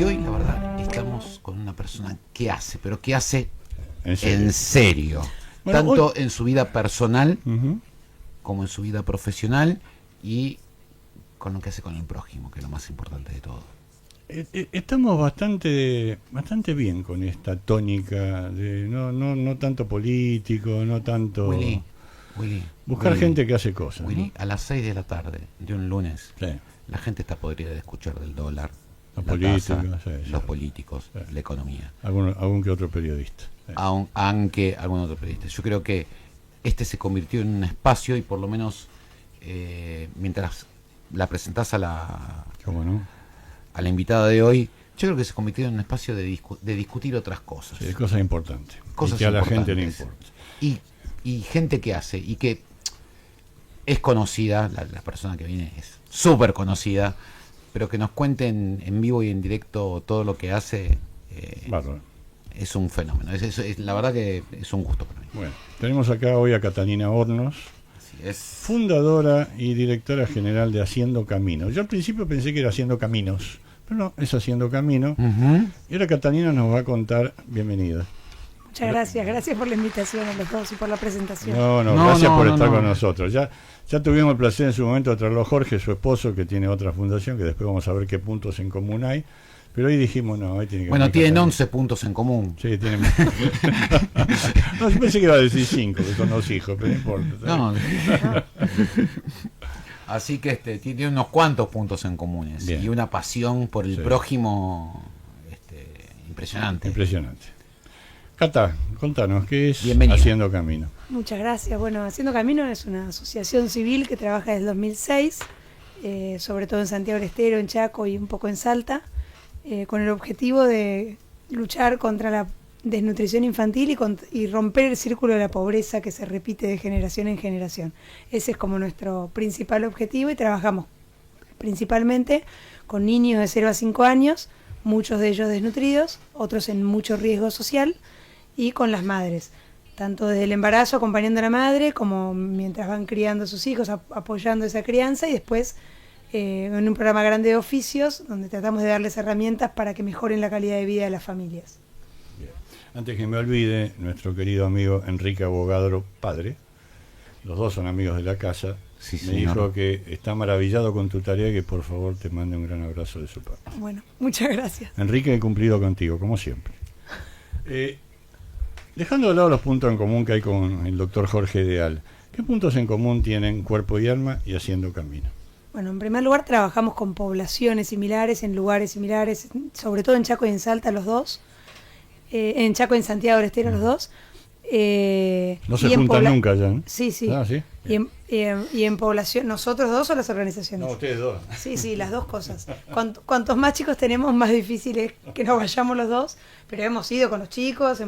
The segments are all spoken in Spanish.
Y hoy, la verdad, estamos con una persona que hace, pero que hace en serio. Bueno, tanto hoy, en su vida personal como en su vida profesional y con lo que hace con el prójimo, que es lo más importante de todo. Estamos bastante bien con esta tónica de no tanto político, no tanto... Willy, buscar gente que hace cosas. Willy, ¿no? A las 6 de la tarde de un lunes, sí, la gente está podrida de escuchar del dólar, los políticos, los políticos, la economía. Algún que otro periodista. Aunque algún otro periodista. Yo creo que este se convirtió en un espacio y por lo menos mientras la presentás a la invitada de hoy, yo creo que se convirtió en un espacio de discutir otras cosas. Sí, cosas importantes. Cosas que a la gente le importa. Y gente que hace y que es conocida, la persona que viene es súper conocida, pero que nos cuenten en vivo y en directo todo lo que hace, es un fenómeno. La verdad que es un gusto para mí. Bueno, tenemos acá hoy a Catalina Hornos, fundadora y directora general de Haciendo Camino. Yo al principio pensé que era Haciendo Caminos, pero no, es Haciendo Camino. Y ahora Catalina nos va a contar. Bienvenida. Muchas gracias por la invitación a los dos y por la presentación. Gracias por estar con nosotros. Ya tuvimos el placer en su momento de traerlo a Jorge, su esposo, que tiene otra fundación, que después vamos a ver qué puntos en común hay. Pero hoy dijimos, hoy tiene que... Bueno, tienen 11 puntos en común. Sí, tienen... yo pensé que iba a decir 5, que son los hijos, pero no importa. Así que tiene unos cuantos puntos en comunes. Bien. Y una pasión por el prójimo impresionante. Impresionante. Cata, contanos, ¿qué es Haciendo Camino? Muchas gracias. Bueno, Haciendo Camino es una asociación civil que trabaja desde el 2006, sobre todo en Santiago del Estero, en Chaco y un poco en Salta, con el objetivo de luchar contra la desnutrición infantil y romper el círculo de la pobreza que se repite de generación en generación. Ese es como nuestro principal objetivo y trabajamos principalmente con niños de 0 a 5 años, muchos de ellos desnutridos, otros en mucho riesgo social, y con las madres, tanto desde el embarazo acompañando a la madre como mientras van criando a sus hijos, apoyando esa crianza, y después en un programa grande de oficios donde tratamos de darles herramientas para que mejoren la calidad de vida de las familias. Bien. Antes que me olvide, nuestro querido amigo Enrique Abogadro, padre, los dos son amigos de la casa, me dijo que está maravillado con tu tarea y que por favor te mande un gran abrazo de su parte. Bueno, muchas gracias. Enrique, he cumplido contigo, como siempre. Dejando de lado los puntos en común que hay con el doctor Jorge Deal, ¿qué puntos en común tienen Cuerpo y Alma y Haciendo Camino? Bueno, en primer lugar trabajamos con poblaciones similares, en lugares similares, sobre todo en Chaco y en Salta los dos, en Chaco y en Santiago del Estero los dos. No se juntan nunca ya, ¿no? Sí. Ah, ¿sí? Y en población, ¿nosotros dos o las organizaciones? No, ustedes dos. Sí, las dos cosas. Cuantos más chicos tenemos, más difícil es que nos vayamos los dos, pero hemos ido con los chicos,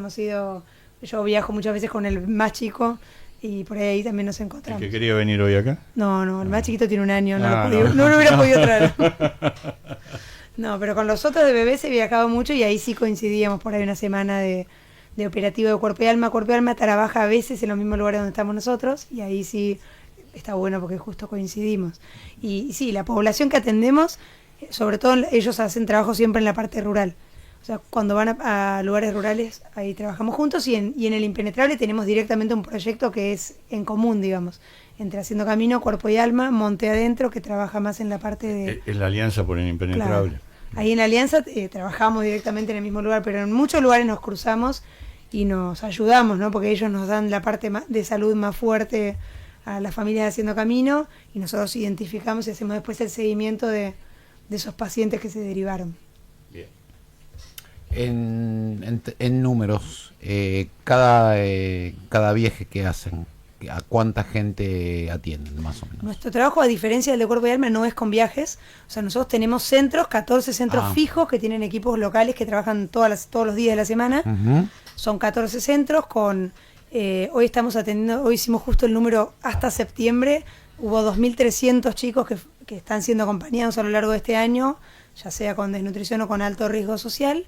yo viajo muchas veces con el más chico y por ahí también nos encontramos. ¿El que quería venir hoy acá? No, el más chiquito tiene 1 año, no lo hubiera podido traer. No, pero con los otros de bebés he viajado mucho y ahí sí coincidíamos por ahí una semana de operativo de Cuerpo y Alma. Cuerpo y Alma trabaja a veces en los mismos lugares donde estamos nosotros y ahí sí está bueno porque justo coincidimos. Y sí, la población que atendemos, sobre todo ellos hacen trabajo siempre en la parte rural. O sea, cuando van a lugares rurales, ahí trabajamos juntos y en el Impenetrable tenemos directamente un proyecto que es en común, digamos, entre Haciendo Camino, Cuerpo y Alma, Monte Adentro, que trabaja más en la parte de... Es la alianza por el Impenetrable. Claro. Ahí en la alianza trabajamos directamente en el mismo lugar, pero en muchos lugares nos cruzamos y nos ayudamos, ¿no? Porque ellos nos dan la parte de salud más fuerte a las familias de Haciendo Camino y nosotros identificamos y hacemos después el seguimiento de esos pacientes que se derivaron. Bien. En números, cada viaje que hacen, ¿a cuánta gente atienden más o menos? Nuestro trabajo, a diferencia del de Cuerpo y Alma, no es con viajes. O sea, nosotros tenemos 14 centros fijos que tienen equipos locales que trabajan todos los días de la semana. Son 14 centros con... hoy estamos atendiendo, hoy hicimos justo el número hasta septiembre. Hubo 2.300 chicos que están siendo acompañados a lo largo de este año, ya sea con desnutrición o con alto riesgo social.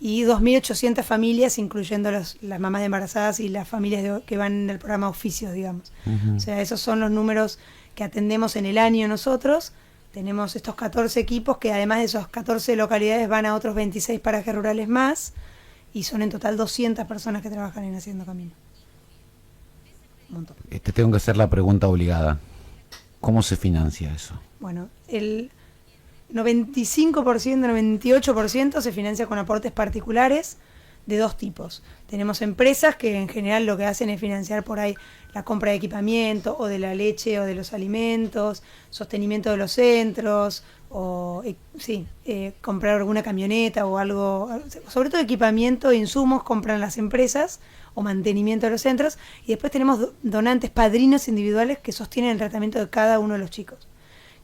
Y 2.800 familias, incluyendo las mamás embarazadas y las familias que van en el programa Oficios, digamos. O sea, esos son los números que atendemos en el año nosotros, tenemos estos 14 equipos que además de esas 14 localidades van a otros 26 parajes rurales más y son en total 200 personas que trabajan en Haciendo Camino. Un montón. Te tengo que hacer la pregunta obligada. ¿Cómo se financia eso? Bueno, el 95%, 98% se financia con aportes particulares de dos tipos. Tenemos empresas que en general lo que hacen es financiar por ahí la compra de equipamiento o de la leche o de los alimentos, sostenimiento de los centros o comprar alguna camioneta o algo, sobre todo equipamiento e insumos compran las empresas o mantenimiento de los centros, y después tenemos donantes, padrinos individuales que sostienen el tratamiento de cada uno de los chicos,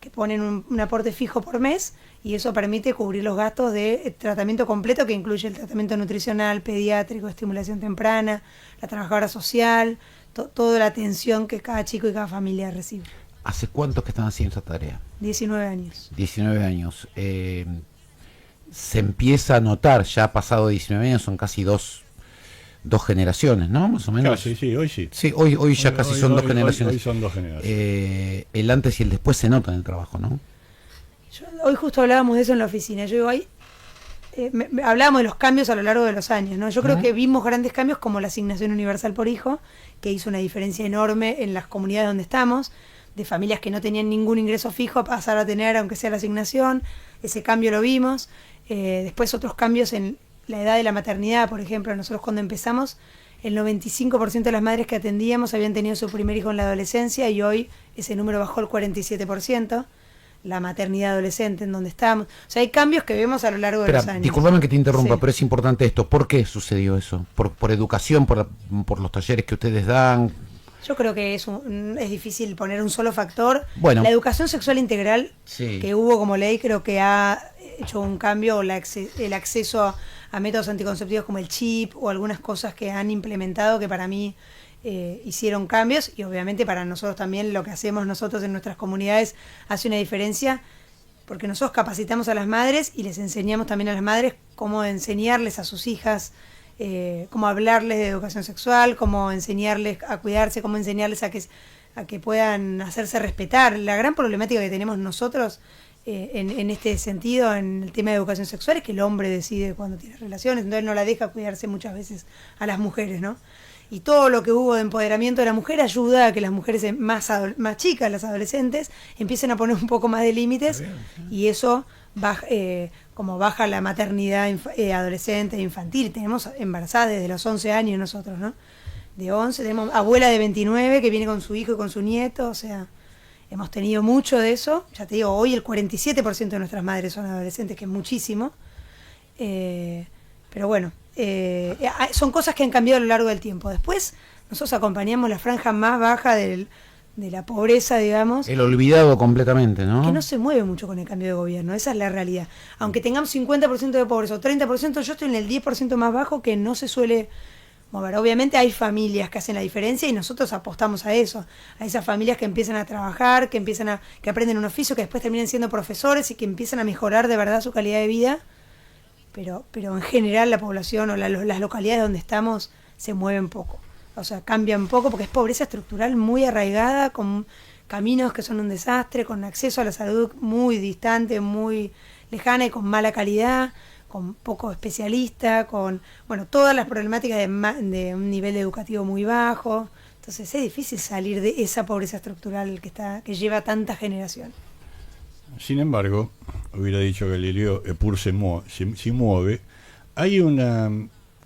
que ponen un aporte fijo por mes y eso permite cubrir los gastos de tratamiento completo que incluye el tratamiento nutricional, pediátrico, estimulación temprana, la trabajadora social, toda la atención que cada chico y cada familia recibe. ¿Hace cuántos que están haciendo esta tarea? 19 años. 19 años. Se empieza a notar, ya ha pasado 19 años, son casi dos generaciones, ¿no? Más o menos. Casi, sí, hoy sí. Sí, hoy ya casi son dos generaciones. Hoy son 2 generaciones. El antes y el después se nota en el trabajo, ¿no? Hoy justo hablábamos de eso en la oficina. Yo digo, hablábamos de los cambios a lo largo de los años, ¿no? Yo creo que vimos grandes cambios como la asignación universal por hijo, que hizo una diferencia enorme en las comunidades donde estamos, de familias que no tenían ningún ingreso fijo a pasar a tener, aunque sea la asignación. Ese cambio lo vimos. Después otros cambios en la edad de la maternidad, por ejemplo. Nosotros cuando empezamos, el 95% de las madres que atendíamos habían tenido su primer hijo en la adolescencia y hoy ese número bajó al 47%. La maternidad adolescente en donde estamos. O sea, hay cambios que vemos a lo largo de los años. Disculpame que te interrumpa, Sí. pero es importante esto. ¿Por qué sucedió eso? ¿Por educación, por los talleres que ustedes dan? Yo creo que es difícil poner un solo factor. Bueno. La educación sexual integral Sí. que hubo como ley creo que ha hecho un cambio, el acceso a métodos anticonceptivos como el chip o algunas cosas que han implementado que para mí hicieron cambios, y obviamente para nosotros también lo que hacemos nosotros en nuestras comunidades hace una diferencia, porque nosotros capacitamos a las madres y les enseñamos también a las madres cómo enseñarles a sus hijas, cómo hablarles de educación sexual, cómo enseñarles a cuidarse, cómo enseñarles a que puedan hacerse respetar. La gran problemática que tenemos nosotros en este sentido, en el tema de educación sexual, es que el hombre decide cuando tiene relaciones, entonces no la deja cuidarse muchas veces a las mujeres, ¿no? Y todo lo que hubo de empoderamiento de la mujer ayuda a que las mujeres más chicas, las adolescentes, empiecen a poner un poco más de límites, y eso como baja la maternidad adolescente e infantil. Tenemos embarazadas desde los 11 años nosotros, ¿no? De 11, tenemos abuela de 29 que viene con su hijo y con su nieto, o sea, hemos tenido mucho de eso. Ya te digo, hoy el 47% de nuestras madres son adolescentes, que es muchísimo. Pero bueno, son cosas que han cambiado a lo largo del tiempo. Después nosotros acompañamos la franja más baja de la pobreza, digamos. El olvidado completamente, ¿no? Que no se mueve mucho con el cambio de gobierno, esa es la realidad. Aunque tengamos 50% de pobreza o 30%, yo estoy en el 10% más bajo que no se suele mover. Obviamente hay familias que hacen la diferencia y nosotros apostamos a eso, a esas familias que empiezan a trabajar, que aprenden un oficio, que después terminan siendo profesores y que empiezan a mejorar de verdad su calidad de vida. Pero en general la población o las localidades donde estamos se mueven poco. O sea, cambian poco porque es pobreza estructural muy arraigada, con caminos que son un desastre, con acceso a la salud muy distante, muy lejana y con mala calidad, con poco especialista, con todas las problemáticas de un nivel educativo muy bajo. Entonces es difícil salir de esa pobreza estructural que lleva tantas generaciones. Sin embargo, hubiera dicho Galileo, Epur se mueve. Hay una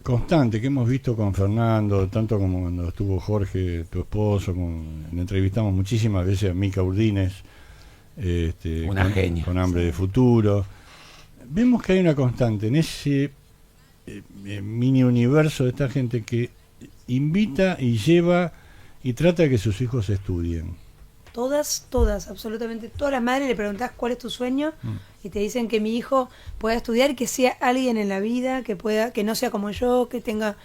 constante que hemos visto con Fernando, tanto como cuando estuvo Jorge, tu esposo, le entrevistamos muchísimas veces a Mica Urdines, una genia, con Hambre de Futuro. Vemos que hay una constante en ese mini universo de esta gente que invita y lleva y trata de que sus hijos estudien. Todas, absolutamente todas las madres le preguntás cuál es tu sueño y te dicen que mi hijo pueda estudiar, que sea alguien en la vida, que no sea como yo, que tenga...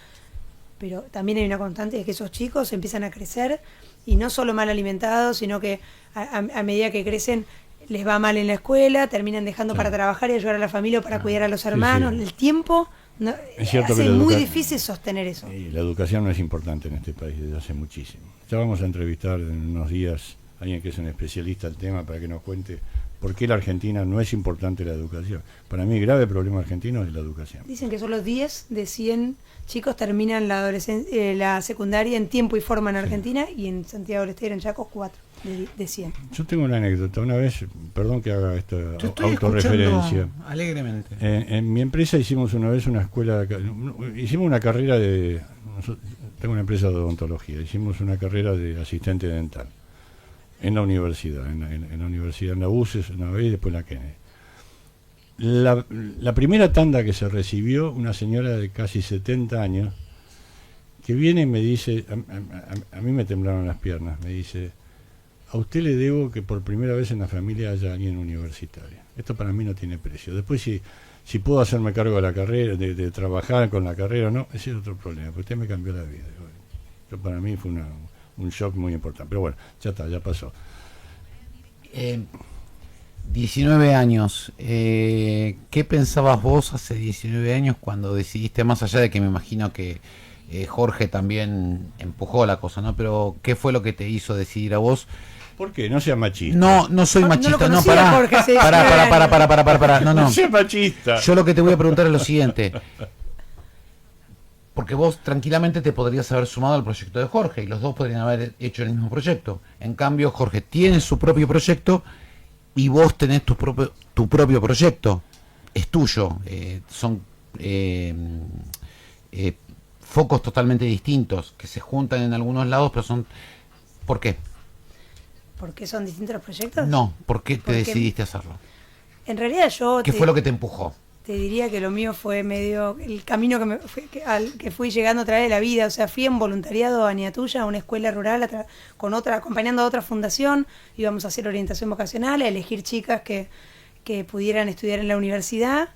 Pero también hay una constante de que esos chicos empiezan a crecer y no solo mal alimentados, sino que a medida que crecen les va mal en la escuela, terminan dejando para trabajar y ayudar a la familia o para cuidar a los hermanos. Sí. El tiempo hace muy difícil sostener eso. Y la educación no es importante en este país desde hace muchísimo. Ya vamos a entrevistar en unos días a alguien que es un especialista del tema para que nos cuente por qué la Argentina no es importante la educación. Para mí, el grave problema argentino es la educación. Dicen que solo 10 de 100 chicos terminan la adolescencia, la secundaria en tiempo y forma en Argentina, y en Santiago del Estero, en Chaco, 4 de 100. Yo tengo una anécdota. Una vez, perdón que haga esta Yo estoy autorreferencia. Alegremente. En mi empresa hicimos una vez una escuela, hicimos una carrera de... Tengo una empresa de odontología, hicimos una carrera de asistente dental en la universidad, en la universidad, en la UCES, una vez y después en la Kennedy. La primera tanda que se recibió, una señora de casi 70 años, que viene y me dice, a mí me temblaron las piernas, me dice: a usted le debo que por primera vez en la familia haya alguien universitario. Esto para mí no tiene precio. Después si puedo hacerme cargo de la carrera, de trabajar con la carrera o no, ese es otro problema, porque usted me cambió la vida. Eso para mí fue un shock muy importante. Pero bueno, ya está, ya pasó. 19 años. ¿Qué pensabas vos hace 19 años cuando decidiste, más allá de que me imagino que Jorge también empujó la cosa, ¿no? Pero ¿qué fue lo que te hizo decidir a vos? ¿Por qué? No sea machista. No soy machista, no, pará. Pará, no. No sea machista. Yo lo que te voy a preguntar es lo siguiente. Porque vos tranquilamente te podrías haber sumado al proyecto de Jorge y los dos podrían haber hecho el mismo proyecto. En cambio, Jorge tiene su propio proyecto y vos tenés tu propio proyecto. Es tuyo. Son focos totalmente distintos que se juntan en algunos lados, pero son... ¿Por qué? ¿Por qué son distintos los proyectos? No, ¿por qué te decidiste hacerlo? En realidad ¿Qué fue lo que te empujó? Te diría que lo mío fue medio el camino al que fui llegando a través de la vida. O sea, fui en voluntariado a Niatuya, a una escuela rural, acompañando a otra fundación. Íbamos a hacer orientación vocacional, a elegir chicas que pudieran estudiar en la universidad.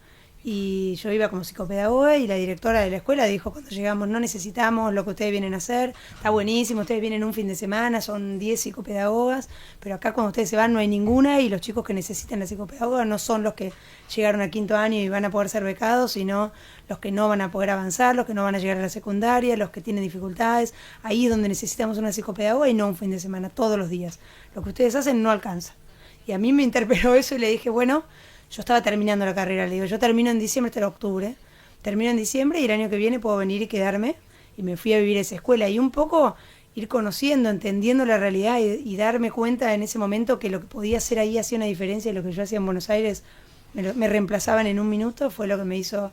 Y yo iba como psicopedagoga y la directora de la escuela dijo: cuando llegamos, no necesitamos lo que ustedes vienen a hacer, está buenísimo, ustedes vienen un fin de semana, son 10 psicopedagogas, pero acá cuando ustedes se van no hay ninguna, y los chicos que necesitan la psicopedagoga no son los que llegaron a 5º año y van a poder ser becados, sino los que no van a poder avanzar, los que no van a llegar a la secundaria, los que tienen dificultades. Ahí es donde necesitamos una psicopedagoga y no un fin de semana, todos los días. Lo que ustedes hacen no alcanza. Y a mí me interpeló eso y le dije, bueno... Yo estaba terminando la carrera, le digo, yo termino en diciembre hasta octubre, termino en diciembre y el año que viene puedo venir y quedarme, y me fui a vivir a esa escuela, y un poco ir conociendo, entendiendo la realidad y darme cuenta en ese momento que lo que podía hacer ahí hacía una diferencia y lo que yo hacía en Buenos Aires me reemplazaban en un minuto, fue lo que me hizo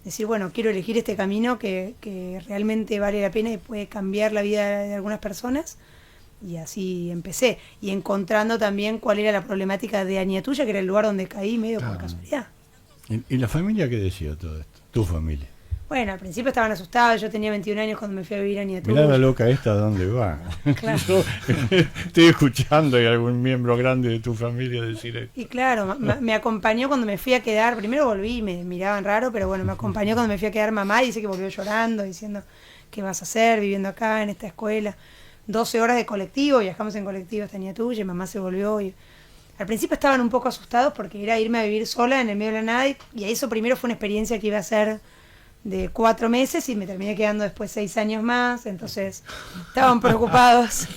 decir, bueno, quiero elegir este camino que realmente vale la pena y puede cambiar la vida de algunas personas. Y así empecé, y encontrando también cuál era la problemática de Añatuya, que era el lugar donde caí medio por casualidad. ¿Y la familia qué decía todo esto? ¿Tu familia? Bueno, al principio estaban asustados, yo tenía 21 años cuando me fui a vivir a Añatuya. Mirá la loca esta, ¿dónde va? Claro. Yo estoy escuchando y algún miembro grande de tu familia decir esto. Y claro, me acompañó cuando me fui a quedar, primero volví y me miraban raro, pero bueno, me acompañó cuando me fui a quedar mamá, y dice que volvió llorando, diciendo, ¿qué vas a hacer viviendo acá en esta escuela? 12 horas de colectivo, viajamos en colectivo hasta Añatuya, y mamá se volvió. Y al principio estaban un poco asustados porque era irme a vivir sola en el medio de la nada, y eso primero fue una experiencia que iba a ser de 4 meses y me terminé quedando después 6 años más, entonces estaban preocupados.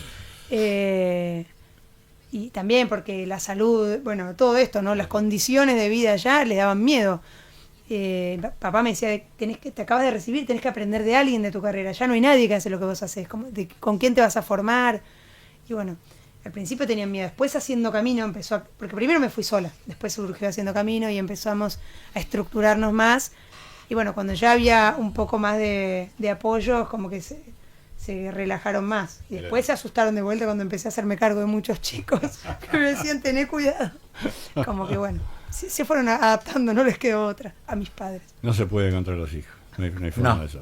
Y también porque la salud, bueno, todo esto, ¿no? Las condiciones de vida allá les daban miedo. Papá me decía, te acabas de recibir, tenés que aprender de alguien de tu carrera, ya no hay nadie que hace lo que vos haces, con quién te vas a formar. Y bueno, al principio tenían miedo, después Haciendo Camino porque primero me fui sola, después surgió Haciendo Camino y empezamos a estructurarnos más, y bueno, cuando ya había un poco más de apoyo, como que se relajaron más, y después se asustaron de vuelta cuando empecé a hacerme cargo de muchos chicos que me decían, tené cuidado, como que bueno, se fueron adaptando, no les quedó otra a mis padres. No se puede contra los hijos, no hay forma de eso.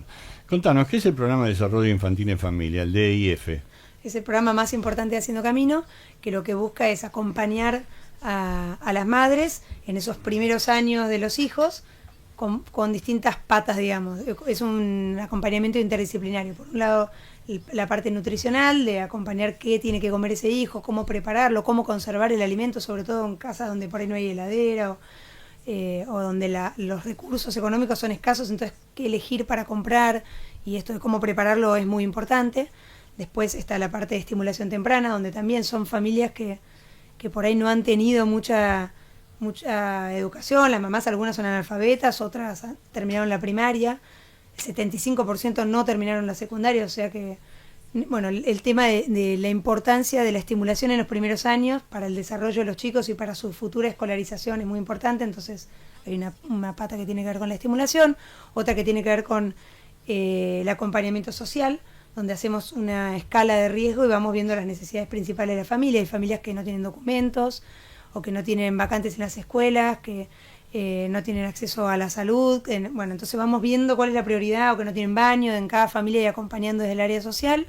Contanos, ¿qué es el programa de desarrollo infantil en familia, el DIF? Es el programa más importante de Haciendo Camino, que lo que busca es acompañar a las madres en esos primeros años de los hijos con distintas patas, digamos. Es un acompañamiento interdisciplinario. Por un lado, la parte nutricional, de acompañar qué tiene que comer ese hijo, cómo prepararlo, cómo conservar el alimento, sobre todo en casas donde por ahí no hay heladera o donde los recursos económicos son escasos, entonces qué elegir para comprar, y esto de cómo prepararlo es muy importante. Después está la parte de estimulación temprana, donde también son familias que que por ahí no han tenido mucha educación. Las mamás, algunas son analfabetas, otras terminaron la primaria, el 75% no terminaron la secundaria, o sea que, bueno, el tema de la importancia de la estimulación en los primeros años para el desarrollo de los chicos y para su futura escolarización es muy importante. Entonces hay una pata que tiene que ver con la estimulación, otra que tiene que ver con el acompañamiento social, donde hacemos una escala de riesgo y vamos viendo las necesidades principales de la familia. Hay familias que no tienen documentos o que no tienen vacantes en las escuelas, que no tienen acceso a la salud. Bueno, entonces vamos viendo cuál es la prioridad, o que no tienen baño en cada familia y acompañando desde el área social,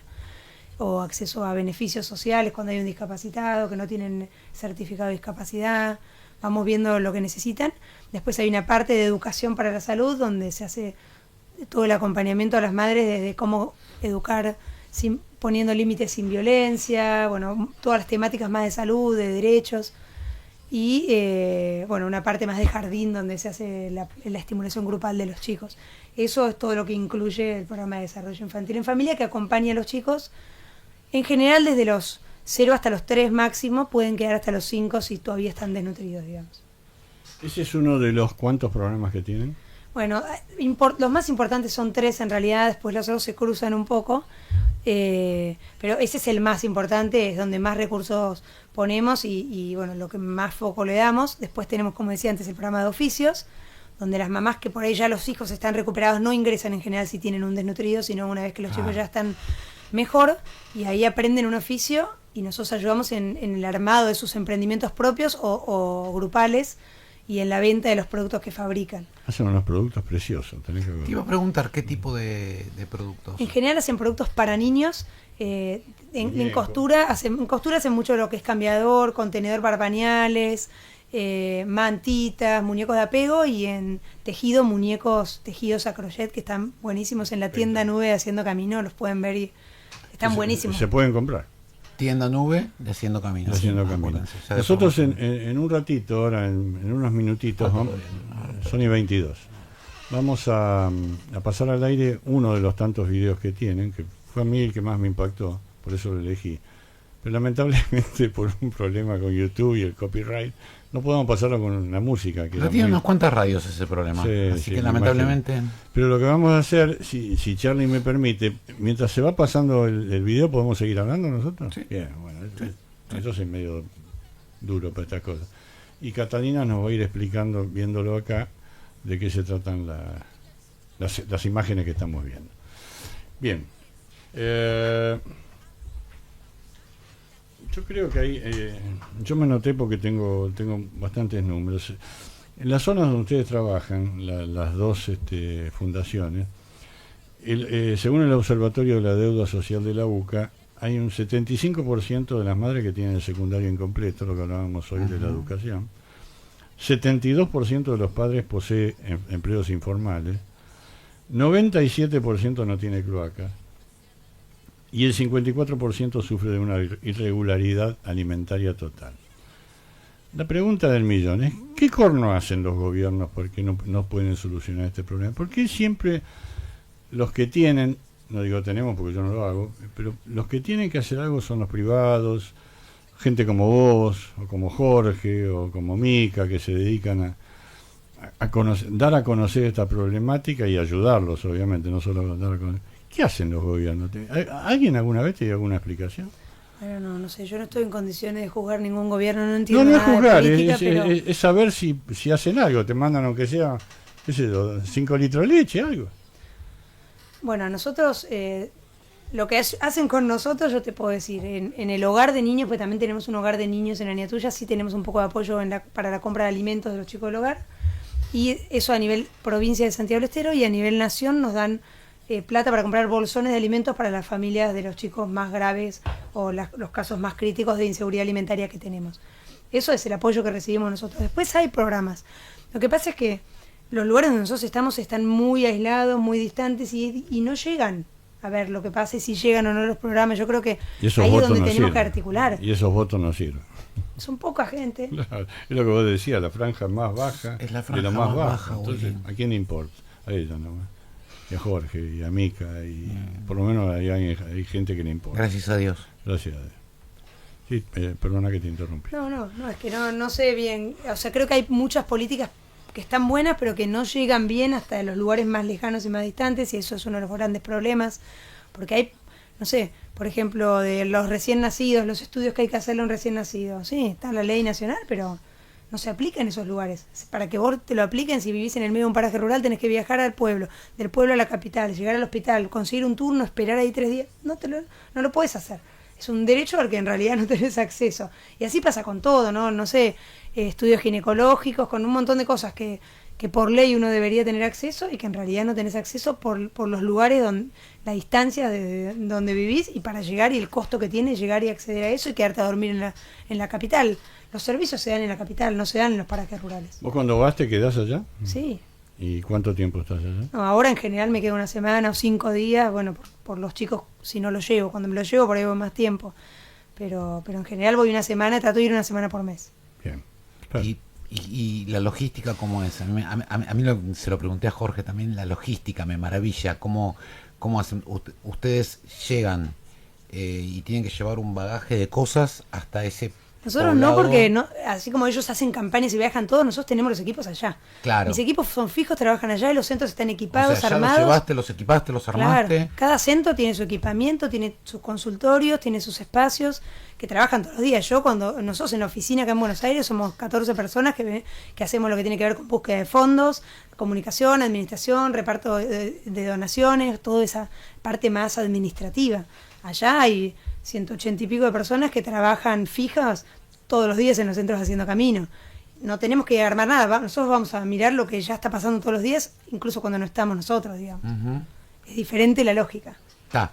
o acceso a beneficios sociales cuando hay un discapacitado, que no tienen certificado de discapacidad. Vamos viendo lo que necesitan. Después hay una parte de educación para la salud, donde se hace todo el acompañamiento a las madres desde cómo educar poniendo límites sin violencia, bueno, todas las temáticas más de salud, de derechos, y bueno, una parte más de jardín donde se hace la estimulación grupal de los chicos. Eso es todo lo que incluye el programa de desarrollo infantil en familia, que acompaña a los chicos en general desde los 0 hasta los 3 máximo, pueden quedar hasta los 5 si todavía están desnutridos, digamos. ¿Ese es uno de los cuantos programas que tienen? Bueno, los más importantes son 3 en realidad, después los otros se cruzan un poco, pero ese es el más importante, es donde más recursos ponemos y bueno, lo que más foco le damos. Después tenemos, como decía antes, el programa de oficios, donde las mamás que por ahí ya los hijos están recuperados no ingresan en general si tienen un desnutrido, sino una vez que los chicos ya están mejor, y ahí aprenden un oficio y nosotros ayudamos en el armado de sus emprendimientos propios o grupales, y en la venta de los productos que fabrican. Hacen unos productos preciosos, tenés que ver. Te iba a preguntar qué tipo de productos. En general hacen productos para niños. En costura hacen mucho lo que es cambiador, contenedor para pañales, mantitas, muñecos de apego, y en tejido, muñecos tejidos a crochet que están buenísimos en la tienda Nube de Haciendo Camino, los pueden ver y están buenísimos. Se pueden comprar. Tienda Nube de Haciendo Camino. Haciendo Camino. Nosotros en un ratito, ahora en unos minutitos, son y 22, vamos a pasar al aire uno de los tantos videos que tienen, que fue a mí el que más me impactó, por eso lo elegí. Pero lamentablemente por un problema con YouTube y el copyright, no podemos pasarlo con la música. Que tiene unas cuantas radios ese problema, así que lamentablemente... Pero lo que vamos a hacer, si Charlie me permite, mientras se va pasando el video, ¿podemos seguir hablando nosotros? Sí. Bien, bueno, eso es medio duro para estas cosas. Y Catalina nos va a ir explicando, viéndolo acá, de qué se tratan las imágenes que estamos viendo. Bien. Yo creo que ahí, yo me noté porque tengo bastantes números. En las zonas donde ustedes trabajan, las dos fundaciones, según el Observatorio de la Deuda Social de la UCA, hay un 75% de las madres que tienen el secundario incompleto, lo que hablábamos hoy de la educación. 72% de los padres posee empleos informales. 97% no tiene cloaca. Y el 54% sufre de una irregularidad alimentaria total. La pregunta del millón es, ¿qué corno hacen los gobiernos porque no pueden solucionar este problema? ¿Por qué siempre los que tienen, no digo tenemos porque yo no lo hago, pero los que tienen que hacer algo son los privados, gente como vos, o como Jorge, o como Mica, que se dedican a dar a conocer esta problemática y ayudarlos, obviamente, no solo dar a conocer? ¿Qué hacen los gobiernos? ¿Alguien alguna vez te dio alguna explicación? Bueno, no sé, yo no estoy en condiciones de juzgar ningún gobierno, no entiendo no nada es juzgar, de política, es saber si hacen algo, te mandan aunque sea, qué sé yo, 5 litros de leche, algo. Bueno, a nosotros, lo que hacen con nosotros, yo te puedo decir, en el hogar de niños, pues también tenemos un hogar de niños en la niña tuya, sí tenemos un poco de apoyo para la compra de alimentos de los chicos del hogar, y eso a nivel provincia de Santiago del Estero, y a nivel nación nos dan plata para comprar bolsones de alimentos para las familias de los chicos más graves o los casos más críticos de inseguridad alimentaria que tenemos. Eso es el apoyo que recibimos nosotros. Después hay programas. Lo que pasa es que los lugares donde nosotros estamos están muy aislados, muy distantes y no llegan a ver lo que pasa y si llegan o no los programas. Yo creo que ahí es donde tenemos que articular. Y esos votos no sirven. Son poca gente. Claro, es lo que vos decías, la franja más baja es la franja de lo más baja. Entonces, ¿a quién le importa? A ella nomás. Y a Jorge, y a Mica, y por lo menos hay gente que le importa. Gracias a Dios. Gracias a Dios. Sí, perdona que te interrumpí. No, es que no sé bien. O sea, creo que hay muchas políticas que están buenas, pero que no llegan bien hasta los lugares más lejanos y más distantes, y eso es uno de los grandes problemas. Porque hay, no sé, por ejemplo, de los recién nacidos, los estudios que hay que hacerle a un recién nacido. Sí, está la ley nacional, pero no se aplica en esos lugares. Para que vos te lo apliquen, si vivís en el medio de un paraje rural, tenés que viajar al pueblo, del pueblo a la capital, llegar al hospital, conseguir un turno, esperar ahí 3 días. No lo puedes hacer. Es un derecho al que en realidad no tenés acceso. Y así pasa con todo, ¿no? No sé, estudios ginecológicos, con un montón de cosas que por ley uno debería tener acceso y que en realidad no tenés acceso por los lugares, la distancia de donde vivís, y para llegar, y el costo que tiene llegar y acceder a eso y quedarte a dormir en la capital. Los servicios se dan en la capital, no se dan en los parajes rurales. ¿Vos cuando vas te quedás allá? Sí. ¿Y cuánto tiempo estás allá? No, ahora en general me quedo una semana o 5 días, bueno, por los chicos, si no los llevo. Cuando me los llevo, por ahí voy más tiempo. Pero en general voy una semana, trato de ir una semana por mes. Bien. Y la logística, ¿cómo es? A mí se lo pregunté a Jorge también, la logística me maravilla. ¿Cómo hacen? Ustedes llegan y tienen que llevar un bagaje de cosas hasta ese Nosotros poblado. no, porque no, así como ellos hacen campañas y viajan todos, nosotros tenemos los equipos allá. Claro. Mis equipos son fijos, trabajan allá y los centros están equipados, O sea, ya armados. los llevaste, los equipaste, los armaste. Claro, cada centro tiene su equipamiento, tiene sus consultorios, tiene sus espacios, que trabajan todos los días. Nosotros en la oficina acá en Buenos Aires somos 14 personas que hacemos lo que tiene que ver con búsqueda de fondos, comunicación, administración, reparto de donaciones, toda esa parte más administrativa. Allá hay 180 y pico de personas que trabajan fijas todos los días en los centros Haciendo Camino. No tenemos que armar nada, nosotros vamos a mirar lo que ya está pasando todos los días, incluso cuando no estamos nosotros, digamos. Uh-huh. Es diferente la lógica. Está.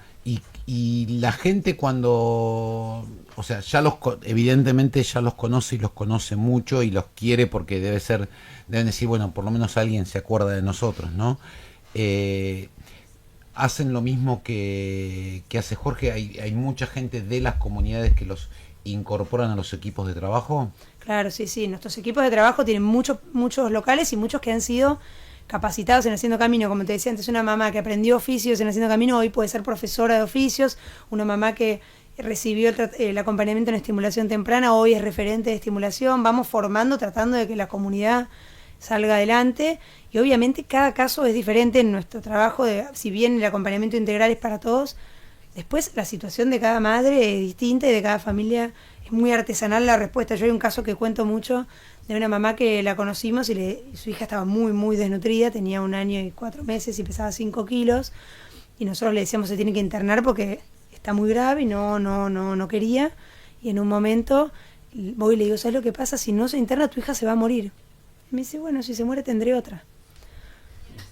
Y la gente cuando, o sea, evidentemente ya los conoce y los conoce mucho y los quiere porque deben decir, bueno, por lo menos alguien se acuerda de nosotros, ¿no? Hacen lo mismo que hace Jorge. Hay mucha gente de las comunidades que los incorporan a los equipos de trabajo. Claro, sí. Nuestros equipos de trabajo tienen muchos locales y muchos que han sido capacitados en Haciendo Camino. Como te decía antes, una mamá que aprendió oficios en Haciendo Camino hoy puede ser profesora de oficios. Una mamá que recibió el acompañamiento en estimulación temprana hoy es referente de estimulación. Vamos formando, tratando de que la comunidad salga adelante, y obviamente cada caso es diferente en nuestro trabajo, si bien el acompañamiento integral es para todos, después la situación de cada madre es distinta y de cada familia es muy artesanal la respuesta. Yo hay un caso que cuento mucho de una mamá que la conocimos y su hija estaba muy, muy desnutrida, tenía 1 año y 4 meses y pesaba 5 kilos, y nosotros le decíamos se tiene que internar porque está muy grave y no quería, y en un momento voy y le digo, ¿sabes lo que pasa? Si no se interna tu hija se va a morir. Me dice, bueno, si se muere tendré otra.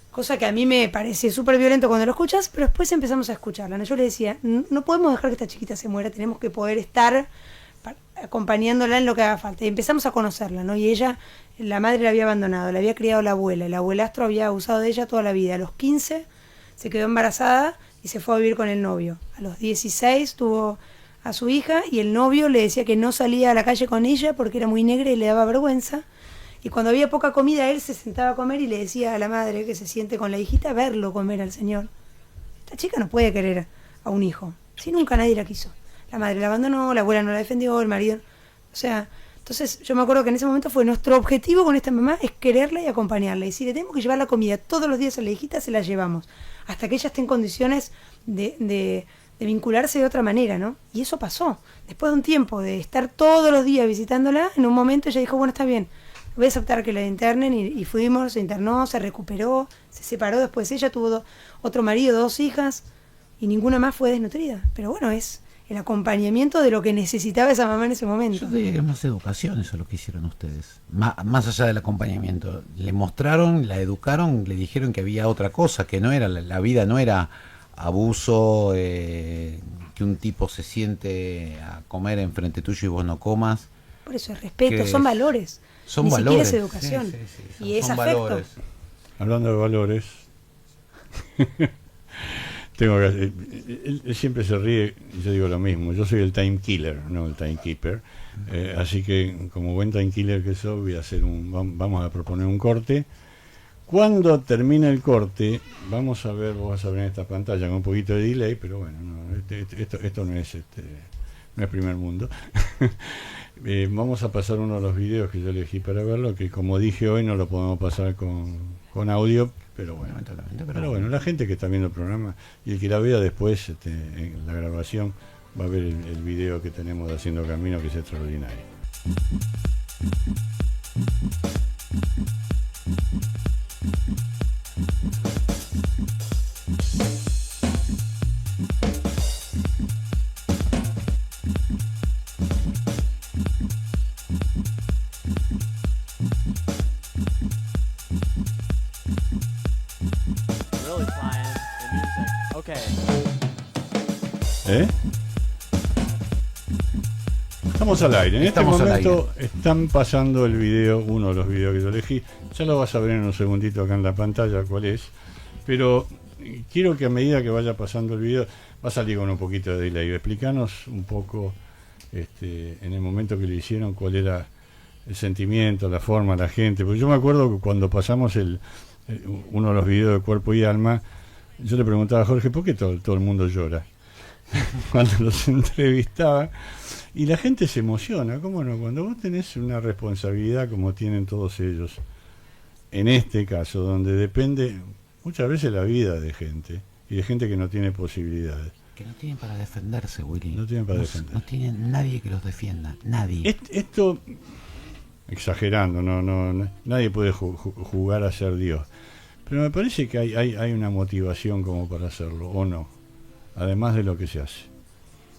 Cosa que a mí me parece súper violento cuando lo escuchas, pero después empezamos a escucharla, ¿no? Yo le decía, no podemos dejar que esta chiquita se muera, tenemos que poder estar acompañándola en lo que haga falta. Y empezamos a conocerla, ¿no? Y ella, la madre la había abandonado, la había criado la abuela, el abuelastro había abusado de ella toda la vida. A los 15 se quedó embarazada y se fue a vivir con el novio. A los 16 tuvo a su hija y el novio le decía que no salía a la calle con ella porque era muy negra y le daba vergüenza. Y cuando había poca comida, él se sentaba a comer y le decía a la madre que se siente con la hijita verlo comer al señor. Esta chica no puede querer a un hijo, si nunca nadie la quiso. La madre la abandonó, la abuela no la defendió, el marido. O sea, entonces yo me acuerdo que en ese momento fue nuestro objetivo con esta mamá es quererla y acompañarla. Y si le tenemos que llevar la comida todos los días a la hijita, se la llevamos. Hasta que ella esté en condiciones de vincularse de otra manera, ¿no? Y eso pasó. Después de un tiempo de estar todos los días visitándola, en un momento ella dijo, bueno, está bien, voy a aceptar que la internen, y fuimos, se internó, se recuperó, se separó, después ella tuvo otro marido, 2 hijas, y ninguna más fue desnutrida. Pero bueno, es el acompañamiento de lo que necesitaba esa mamá en ese momento. Yo diría que es más educación eso lo que hicieron ustedes, más allá del acompañamiento. Le mostraron, la educaron, le dijeron que había otra cosa, que no era la vida, no era abuso, que un tipo se siente a comer enfrente tuyo y vos no comas. Por eso es respeto, son valores. Son Ni valores. siquiera es educación. Sí, y es son afecto. valores. Hablando de valores, tengo que él siempre se ríe y yo digo lo mismo. Yo soy el time killer, no el timekeeper. Así que, como buen time killer que soy, voy a hacer vamos a proponer un corte. Cuando termine el corte, vamos a ver, vos vas a ver en esta pantalla con un poquito de delay, pero bueno, no, esto no es no es primer mundo. Vamos a pasar uno de los videos que yo elegí para verlo, que como dije hoy no lo podemos pasar con audio, pero bueno, la gente que está viendo el programa y el que la vea después en la grabación va a ver el video que tenemos de Haciendo Camino, que es extraordinario. Estamos al aire. En este momento están pasando el video, uno de los videos que yo elegí. Ya lo vas a ver en un segundito acá en la pantalla cuál es. Pero quiero que a medida que vaya pasando el video, va a salir con un poquito de delay. Explícanos un poco en el momento que lo hicieron cuál era el sentimiento, la forma, la gente. Porque yo me acuerdo que cuando pasamos uno de los videos de Cuerpo y Alma, yo le preguntaba a Jorge, ¿por qué todo el mundo llora? Cuando los entrevistaba, y la gente se emociona, ¿cómo no? Cuando vos tenés una responsabilidad como tienen todos ellos, en este caso, donde depende muchas veces la vida de gente, y de gente que no tiene posibilidades. Que no tienen para defenderse, Willy. No tienen para defenderse. No tienen nadie que los defienda, nadie. Esto, exagerando, nadie puede jugar a ser Dios, pero me parece que hay una motivación como para hacerlo, ¿o no? Además de lo que se hace.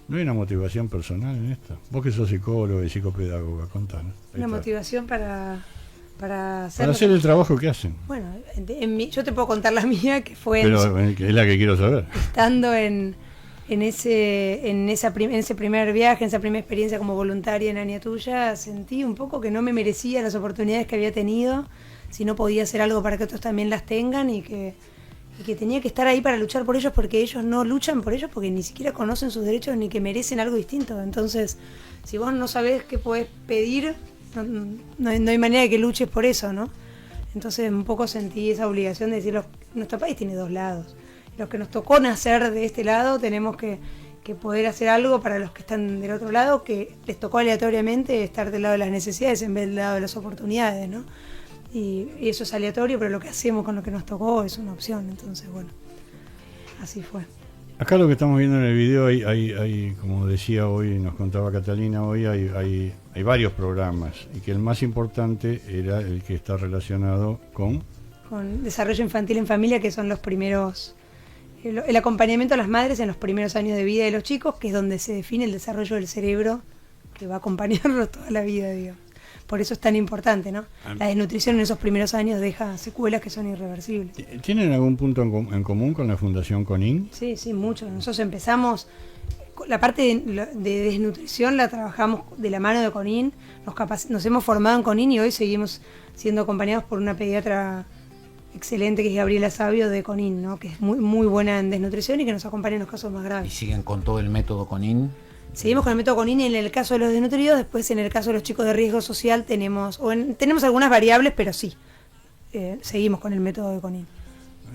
¿No hay una motivación personal en esto? Vos que sos psicólogo y psicopedagoga, contanos. Una motivación para hacer el trabajo que hacen. Bueno, yo te puedo contar la mía, que fue... Pero es la que quiero saber. Estando en ese primer viaje, en esa primera experiencia como voluntaria en Aña Tuya, sentí un poco que no me merecía las oportunidades que había tenido, si no podía hacer algo para que otros también las tengan, y que tenía que estar ahí para luchar por ellos, porque ellos no luchan por ellos porque ni siquiera conocen sus derechos ni que merecen algo distinto. Entonces, si vos no sabés qué podés pedir, no hay manera de que luches por eso, ¿no? Entonces un poco sentí esa obligación de decir, nuestro país tiene dos lados. Los que nos tocó nacer de este lado tenemos que poder hacer algo para los que están del otro lado, que les tocó aleatoriamente estar del lado de las necesidades en vez del lado de las oportunidades, ¿no? Y eso es aleatorio, pero lo que hacemos con lo que nos tocó es una opción. Entonces, bueno, así fue. Acá lo que estamos viendo en el video, hay como decía hoy, nos contaba Catalina hoy, hay varios programas, y que el más importante era el que está relacionado con desarrollo infantil en familia, que son los primeros, el acompañamiento a las madres en los primeros años de vida de los chicos, que es donde se define el desarrollo del cerebro que va a acompañarlos toda la vida, digamos. Por eso es tan importante, ¿no? La desnutrición en esos primeros años deja secuelas que son irreversibles. ¿Tienen algún punto en común con la Fundación CONIN? Sí, mucho. Nosotros empezamos, la parte de desnutrición la trabajamos de la mano de CONIN, nos hemos formado en CONIN y hoy seguimos siendo acompañados por una pediatra excelente que es Gabriela Sabio de CONIN, ¿no? Que es muy, muy buena en desnutrición y que nos acompaña en los casos más graves. ¿Y siguen con todo el método CONIN? Seguimos con el método CONIN en el caso de los desnutridos. Después, en el caso de los chicos de riesgo social, tenemos algunas variables, pero sí, seguimos con el método de CONIN.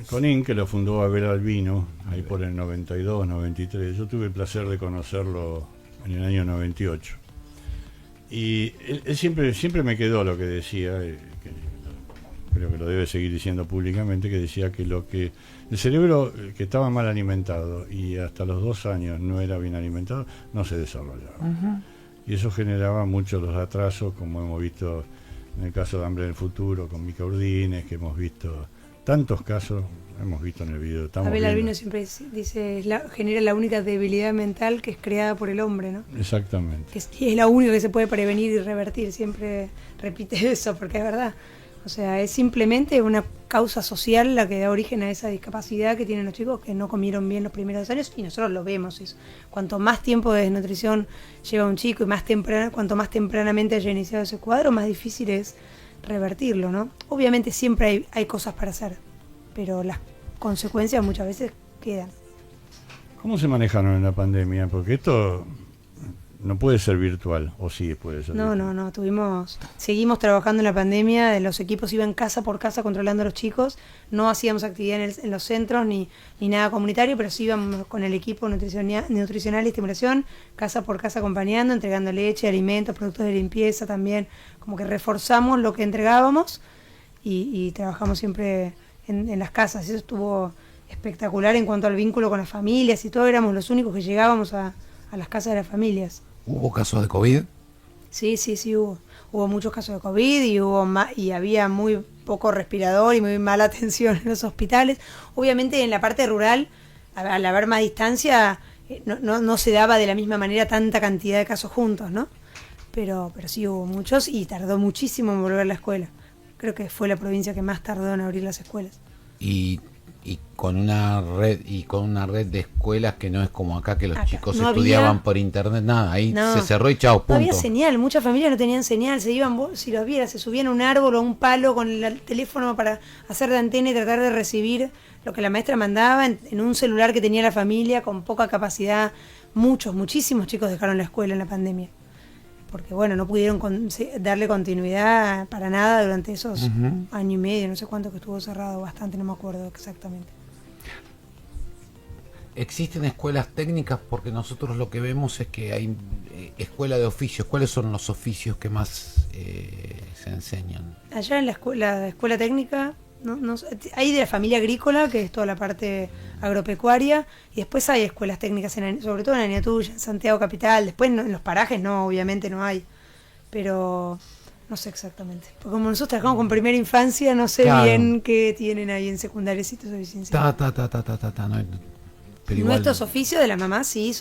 CONIN, que lo fundó Abel Albino, ahí por el 92, 93. Yo tuve el placer de conocerlo en el año 98. Y él siempre me quedó lo que decía, que creo que lo debe seguir diciendo públicamente, que decía que el cerebro que estaba mal alimentado y hasta los 2 años no era bien alimentado, no se desarrollaba. Uh-huh. Y eso generaba muchos los atrasos, como hemos visto en el caso de Hambre del Futuro, con Mica Urdines, que hemos visto tantos casos, hemos visto en el video. Abel Albino siempre dice, genera la única debilidad mental que es creada por el hombre, ¿no? Exactamente. Y es la única que se puede prevenir y revertir, siempre repite eso, porque es verdad. O sea, es simplemente una causa social la que da origen a esa discapacidad que tienen los chicos que no comieron bien los primeros años, y nosotros lo vemos eso. Cuanto más tiempo de desnutrición lleva un chico y cuanto más tempranamente haya iniciado ese cuadro, más difícil es revertirlo, ¿no? Obviamente siempre hay cosas para hacer, pero las consecuencias muchas veces quedan. ¿Cómo se manejaron en la pandemia? Porque esto no puede ser virtual, o sí puede ser No, virtual. seguimos trabajando en la pandemia, los equipos iban casa por casa controlando a los chicos, no hacíamos actividad en los centros ni nada comunitario, pero sí íbamos con el equipo nutricional y estimulación, casa por casa acompañando, entregando leche, alimentos, productos de limpieza también, como que reforzamos lo que entregábamos y trabajamos siempre en las casas. Eso estuvo espectacular en cuanto al vínculo con las familias y todo, éramos los únicos que llegábamos a las casas de las familias. ¿Hubo casos de COVID? Sí, hubo. Hubo muchos casos de COVID y había muy poco respirador y muy mala atención en los hospitales. Obviamente en la parte rural, al haber más distancia, no se daba de la misma manera tanta cantidad de casos juntos, ¿no? Pero sí hubo muchos y tardó muchísimo en volver a la escuela. Creo que fue la provincia que más tardó en abrir las escuelas. Y con una red de escuelas que no es como acá, que los chicos no estudiaban había, por internet, nada, ahí no, se cerró y chao, punto. No había señal, muchas familias no tenían señal, se iban, si los vieras, se subían a un árbol o a un palo con el teléfono para hacer de antena y tratar de recibir lo que la maestra mandaba en un celular que tenía la familia con poca capacidad. Muchísimos chicos dejaron la escuela en la pandemia, porque bueno, no pudieron darle continuidad para nada durante esos año y medio, no sé cuánto que estuvo cerrado, bastante, no me acuerdo exactamente. ¿Existen escuelas técnicas? Porque nosotros lo que vemos es que hay escuela de oficios. ¿Cuáles son los oficios que más se enseñan? Allá en la escuela técnica, hay de la familia agrícola, que es toda la parte agropecuaria, y después hay escuelas técnicas, sobre todo en Aniatuya, en Santiago Capital. Después en los parajes no, obviamente no hay, pero no sé exactamente. Porque como nosotros trabajamos con primera infancia, no sé bien qué tienen ahí en secundaria. Pero nuestros oficios de las mamás sí,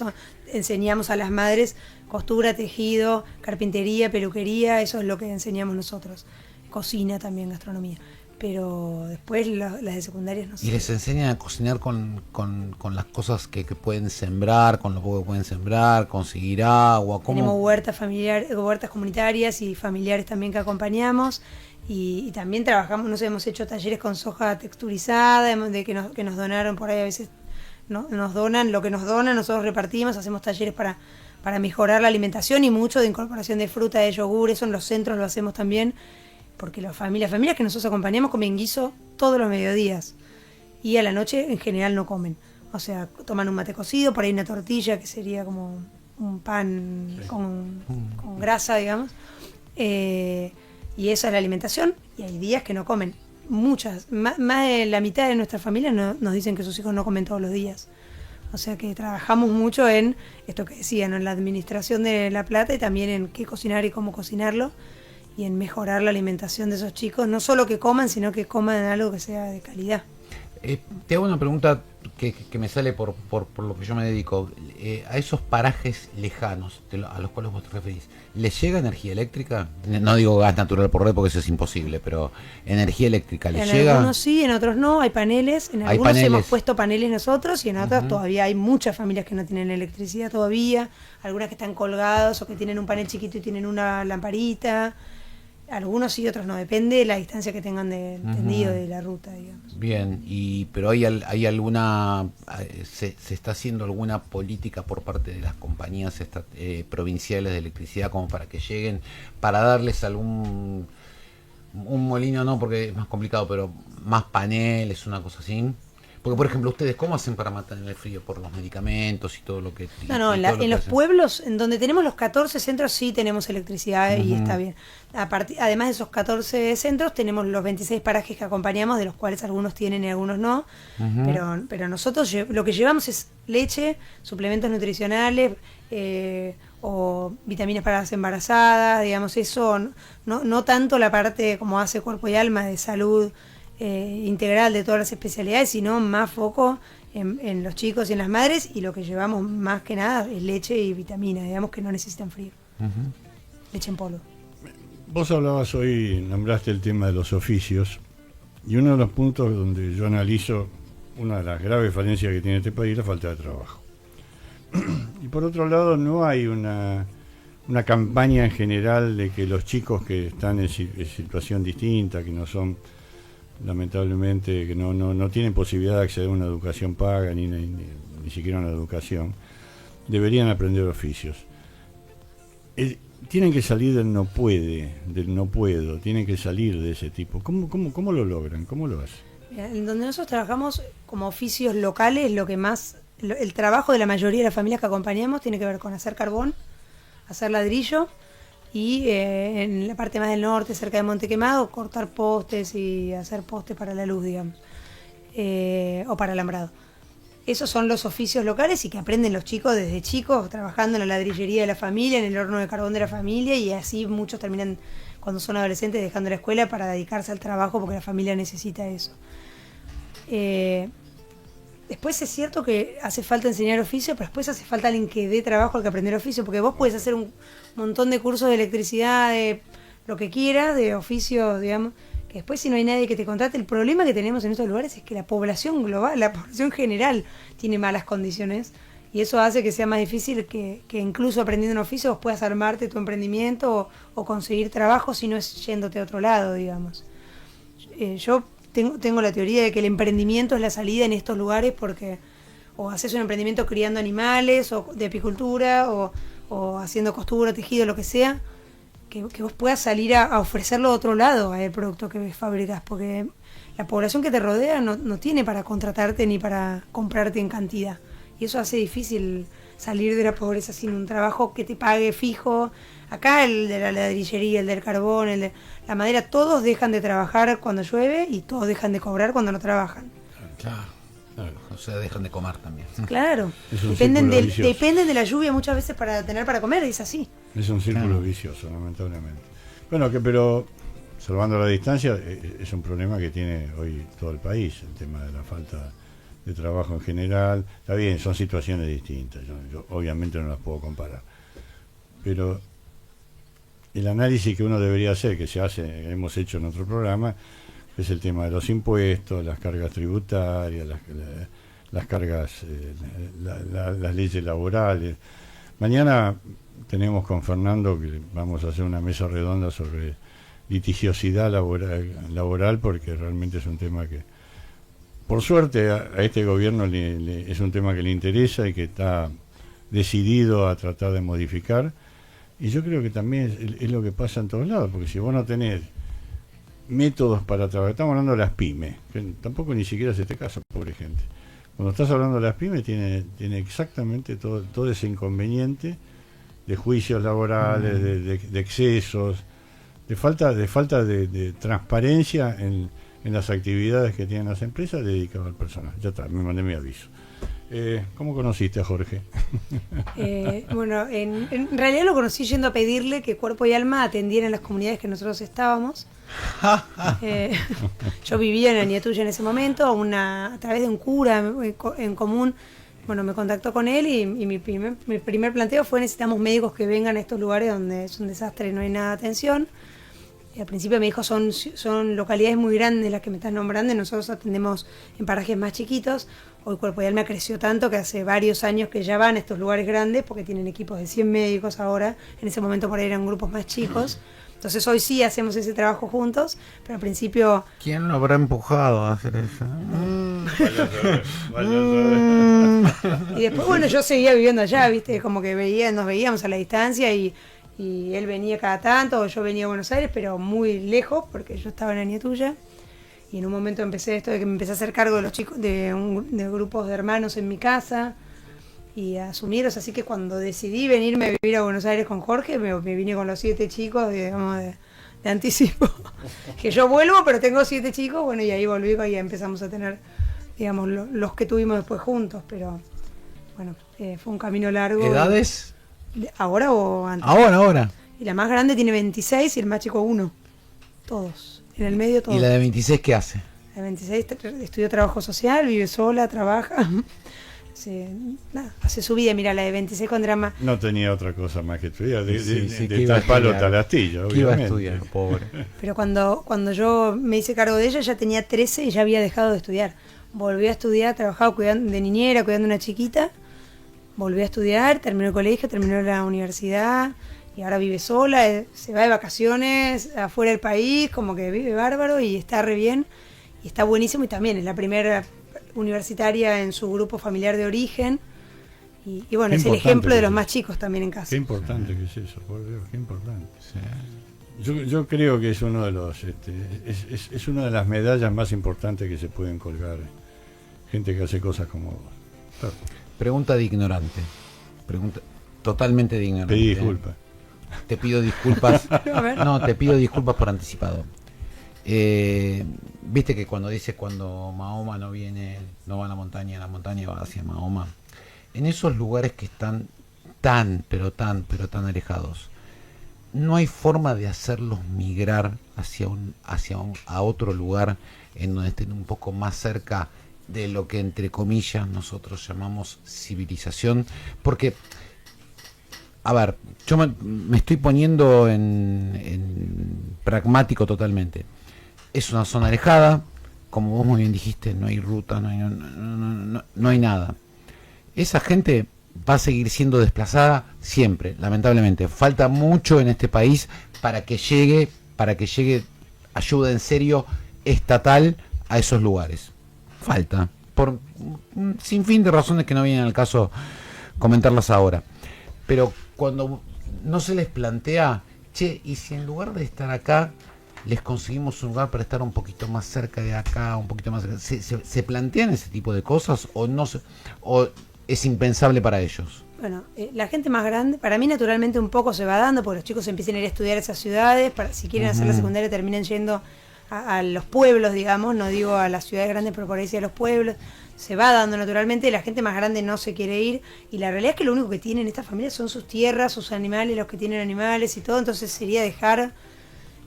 enseñamos a las madres costura, tejido, carpintería, peluquería, eso es lo que enseñamos nosotros. Cocina también, gastronomía. Pero después las de secundarias no sé. ¿Y les enseñan a cocinar con las cosas que pueden sembrar, con lo poco que pueden sembrar, conseguir agua? ¿Cómo? Tenemos huertas comunitarias y familiares también que acompañamos. Y también trabajamos, hemos hecho talleres con soja texturizada, que nos donaron por ahí a veces. ¿No? Nos donan lo que nos donan, nosotros repartimos, hacemos talleres para mejorar la alimentación y mucho de incorporación de fruta, de yogur, eso en los centros lo hacemos también, porque las familias que nosotros acompañamos comen guiso todos los mediodías y a la noche en general no comen, o sea, toman un mate cocido, por ahí una tortilla que sería como un pan con grasa, digamos, y esa es la alimentación, y hay días que no comen. Muchas, más de la mitad de nuestra familia nos dicen que sus hijos no comen todos los días. O sea que trabajamos mucho en esto que decían, ¿no? En la administración de la plata y también en qué cocinar y cómo cocinarlo y en mejorar la alimentación de esos chicos, no solo que coman, sino que coman algo que sea de calidad. Te hago una pregunta que me sale por lo que yo me dedico. A esos parajes lejanos a los cuales vos te referís, ¿les llega energía eléctrica? No digo gas natural por red porque eso es imposible, pero energía eléctrica, ¿les llega? En algunos sí, en otros no, hay paneles, en algunos hemos puesto paneles nosotros y en otros todavía hay muchas familias que no tienen electricidad todavía, algunas que están colgados o que tienen un panel chiquito y tienen una lamparita. Algunos sí, otros no, depende de la distancia que tengan de tendido de la ruta, digamos. Bien, pero hay alguna, se está haciendo alguna política por parte de las compañías provinciales de electricidad como para que lleguen, para darles un molino, no, porque es más complicado, pero más paneles, una cosa así? Porque, por ejemplo, ¿ustedes cómo hacen para mantener el frío? ¿Por los medicamentos y todo lo que...? En los pueblos, en donde tenemos los 14 centros, sí tenemos electricidad y está bien. Además de esos 14 centros, tenemos los 26 parajes que acompañamos, de los cuales algunos tienen y algunos no. Pero nosotros lo que llevamos es leche, suplementos nutricionales, o vitaminas para las embarazadas, digamos, eso, no tanto la parte como hace Cuerpo y Alma de salud integral de todas las especialidades, sino más foco en los chicos y en las madres, y lo que llevamos más que nada es leche y vitaminas, digamos, que no necesitan frío. Leche en polvo. Vos hablabas hoy, nombraste el tema de los oficios, y uno de los puntos donde yo analizo una de las graves falencias que tiene este país es la falta de trabajo. Y por otro lado, no hay una campaña en general de que los chicos que están en situación distinta, que no son, lamentablemente, que no tienen posibilidad de acceder a una educación paga, ni siquiera una educación, deberían aprender oficios. tienen que salir del no puede, del no puedo, tienen que salir de ese tipo. ¿Cómo lo logran? ¿Cómo lo hacen? En donde nosotros trabajamos como oficios locales, el trabajo de la mayoría de las familias que acompañamos tiene que ver con hacer carbón, hacer ladrillo y en la parte más del norte, cerca de Monte Quemado, cortar postes y hacer postes para la luz, digamos, o para alambrado. Esos son los oficios locales y que aprenden los chicos desde chicos, trabajando en la ladrillería de la familia, en el horno de carbón de la familia, y así muchos terminan, cuando son adolescentes, dejando la escuela para dedicarse al trabajo porque la familia necesita eso. Después es cierto que hace falta enseñar oficio, pero después hace falta alguien que dé trabajo al que aprender oficio, porque vos puedes hacer un montón de cursos de electricidad, de lo que quieras, de oficio, digamos, que después si no hay nadie que te contrate. El problema que tenemos en estos lugares es que la población global, la población general tiene malas condiciones, y eso hace que sea más difícil que incluso aprendiendo un oficio vos puedas armarte tu emprendimiento o conseguir trabajo si no es yéndote a otro lado, digamos. Yo tengo la teoría de que el emprendimiento es la salida en estos lugares, porque o haces un emprendimiento criando animales o de apicultura o haciendo costura, tejido, lo que sea, que vos puedas salir a ofrecerlo a otro lado, el producto que fabricas, porque la población que te rodea no tiene para contratarte ni para comprarte en cantidad, y eso hace difícil salir de la pobreza sin un trabajo que te pague fijo. Acá el de la ladrillería, el del carbón, el de la madera, todos dejan de trabajar cuando llueve y todos dejan de cobrar cuando no trabajan. Claro. O sea, dejan de comer también. Claro. Dependen de la lluvia muchas veces para tener para comer, es así. Es un círculo vicioso, lamentablemente. Bueno, pero salvando la distancia, es un problema que tiene hoy todo el país, el tema de la falta de trabajo en general. Está bien, son situaciones distintas, yo obviamente no las puedo comparar, pero el análisis que uno debería hacer, que hemos hecho en otro programa, es el tema de los impuestos, las cargas tributarias, las cargas, las leyes laborales. Mañana tenemos con Fernando que vamos a hacer una mesa redonda sobre litigiosidad laboral, porque realmente es un tema que, por suerte, a este gobierno es un tema que le interesa y que está decidido a tratar de modificar. Y yo creo que también es lo que pasa en todos lados, porque si vos no tenés métodos para trabajar, estamos hablando de las pymes, que tampoco ni siquiera es este caso, pobre gente. Cuando estás hablando de las pymes tiene exactamente todo ese inconveniente de juicios laborales, de excesos, de falta de transparencia en las actividades que tienen las empresas dedicadas al personal. Ya está, me mandé mi aviso. ¿Cómo conociste a Jorge? Bueno, en realidad lo conocí yendo a pedirle que Cuerpo y Alma atendiera en las comunidades que nosotros estábamos. Yo vivía en Añatuya en ese momento, a través de un cura en común. Bueno, me contactó con él y mi primer planteo fue: necesitamos médicos que vengan a estos lugares donde es un desastre y no hay nada de atención. Y al principio me dijo, son localidades muy grandes las que me estás nombrando, y nosotros atendemos en parajes más chiquitos. Hoy Cuerpo y Alma creció tanto que hace varios años que ya van a estos lugares grandes, porque tienen equipos de 100 médicos ahora. En ese momento por ahí eran grupos más chicos. Entonces hoy sí hacemos ese trabajo juntos, pero al principio... ¿Quién lo habrá empujado a hacer eso? Y después, bueno, yo seguía viviendo allá, ¿viste? Como que nos veíamos a la distancia y él venía cada tanto, o yo venía a Buenos Aires, pero muy lejos, porque yo estaba en Añatuya. Y en un momento empecé esto de que me empecé a hacer cargo de los chicos, de grupos de hermanos en mi casa y a asumirlos. Así que cuando decidí venirme a vivir a Buenos Aires con Jorge, me vine con los 7 chicos, digamos, de anticipo. Que yo vuelvo, pero tengo 7 chicos, bueno, y ahí volví y ya empezamos a tener, digamos, los que tuvimos después juntos. Pero bueno, fue un camino largo. ¿Edades? ¿Ahora o antes? Ahora. Y la más grande tiene 26 y el más chico 1. Todos. En el medio todos. ¿Y la de 26 qué hace? La de 26 estudió trabajo social, vive sola, trabaja. Hace su vida. Mira, la de 26 cuando era más... No tenía otra cosa más que estudiar. De tal palo tal astilla, obviamente. Iba a estudiar, pobre. Pero cuando yo me hice cargo de ella, ya tenía 13 y ya había dejado de estudiar. Volví a estudiar, trabajaba de niñera, cuidando a una chiquita. Volví a estudiar, terminó el colegio, terminó la universidad y ahora vive sola, se va de vacaciones afuera del país, como que vive bárbaro y está re bien y está buenísimo, y también es la primera universitaria en su grupo familiar de origen Y bueno, es el ejemplo de los más chicos también en casa. Qué importante que es eso, por Dios, qué importante. Sí. Yo creo que es uno de los es una de las medallas más importantes que se pueden colgar gente que hace cosas como vos. Claro. Pregunta de ignorante. Pregunta totalmente de ignorante. Pedí disculpas. Te pido disculpas. No, te pido disculpas por anticipado. Viste que cuando Mahoma no va a la montaña va hacia Mahoma. En esos lugares que están tan alejados, no hay forma de hacerlos migrar a otro lugar en donde estén un poco más cerca de lo que entre comillas nosotros llamamos civilización, porque a ver, yo me estoy poniendo en pragmático totalmente. Es una zona alejada, como vos muy bien dijiste, no hay ruta, no hay nada. Esa gente va a seguir siendo desplazada siempre, lamentablemente. Falta mucho en este país para que llegue ayuda en serio estatal a esos lugares. Falta, por un sinfín de razones que no vienen al caso comentarlas ahora. Pero cuando no se les plantea, che, y si en lugar de estar acá, les conseguimos un lugar para estar un poquito más cerca de acá, un poquito más cerca, ¿se plantean ese tipo de cosas o no o es impensable para ellos? Bueno, la gente más grande, para mí naturalmente un poco se va dando, porque los chicos empiezan a ir a estudiar esas ciudades, si quieren hacer la secundaria terminan yendo a los pueblos, digamos, no digo a las ciudades grandes, pero por ahí sí a los pueblos, se va dando naturalmente, la gente más grande no se quiere ir, y la realidad es que lo único que tienen estas familias son sus tierras, sus animales, los que tienen animales y todo, entonces sería dejar,